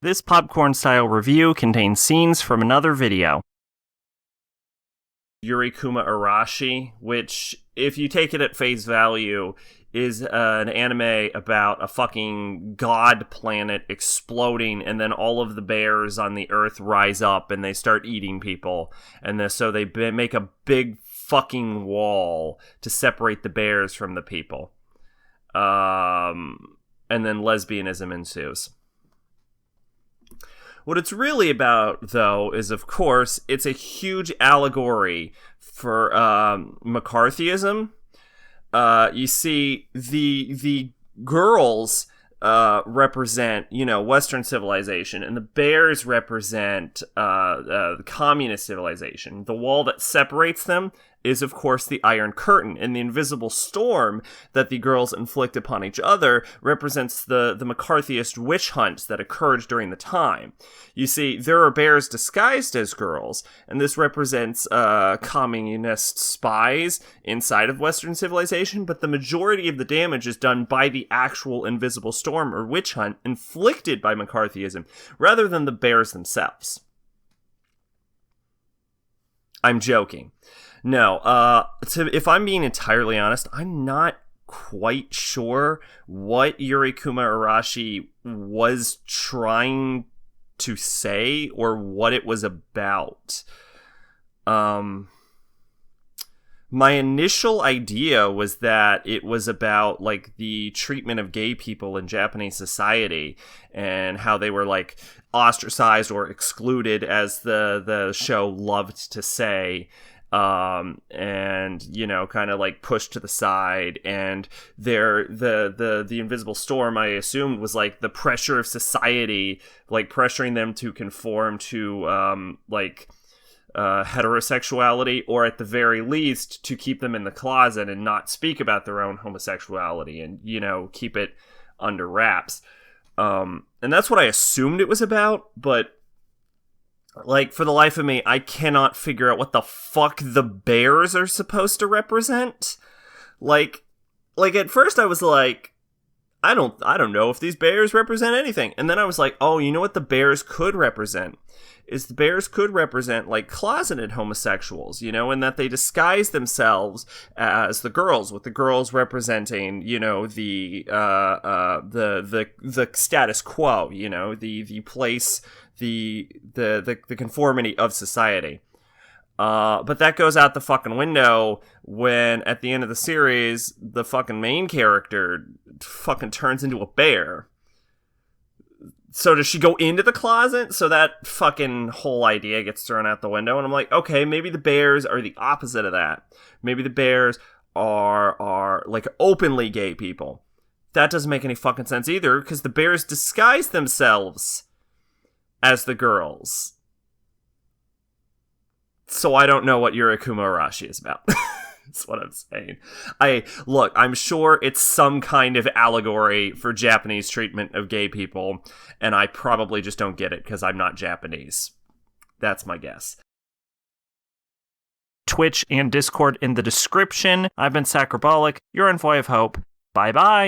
This popcorn-style review contains scenes from another video. Yuri Kuma Arashi, which, if you take it at face value, is an anime about a fucking god planet exploding, and then all of the bears on the earth rise up and they start eating people. And so they make a big fucking wall to separate the bears from the people. And then lesbianism ensues. What it's really about, though, is, of course, it's a huge allegory for McCarthyism. You see, the girls represent, Western civilization, and the bears represent the communist civilization. The wall that separates them is, of course, the Iron Curtain, and the invisible storm that the girls inflict upon each other represents the McCarthyist witch hunt that occurred during the time. You see, there are bears disguised as girls, and this represents communist spies inside of Western civilization, but the majority of the damage is done by the actual invisible storm or witch hunt inflicted by McCarthyism, rather than the bears themselves. I'm joking. No, if I'm being entirely honest, I'm not quite sure what Yuri Kuma Arashi was trying to say or what it was about. My initial idea was that it was about, like, the treatment of gay people in Japanese society and how they were, like, ostracized or excluded, as the show loved to say. And kind of like pushed to the side, and the invisible storm, I assumed, was like the pressure of society, like pressuring them to conform to heterosexuality, or at the very least to keep them in the closet and not speak about their own homosexuality, and keep it under wraps. And that's what I assumed it was about, but like, for the life of me, I cannot figure out what the fuck the bears are supposed to represent. Like at first I was like, I don't know if these bears represent anything. And then I was like, oh, you know what the bears could represent? Is the bears could represent, like, closeted homosexuals, and that they disguise themselves as the girls, with the girls representing, the status quo, the place, the conformity of society. But that goes out the fucking window when, at the end of the series, the fucking main character fucking turns into a bear. So does she go into the closet? So that fucking whole idea gets thrown out the window. And I'm like, okay, maybe the bears are the opposite of that. Maybe the bears are like openly gay people. That doesn't make any fucking sense either, because the bears disguise themselves as the girls. So I don't know what Yuri Kuma Arashi is about. That's what I'm saying. I'm sure it's some kind of allegory for Japanese treatment of gay people, and I probably just don't get it because I'm not Japanese. That's my guess. Twitch and Discord in the description. I've been Sacrobolic. You're Envoy of Hope. Bye-bye.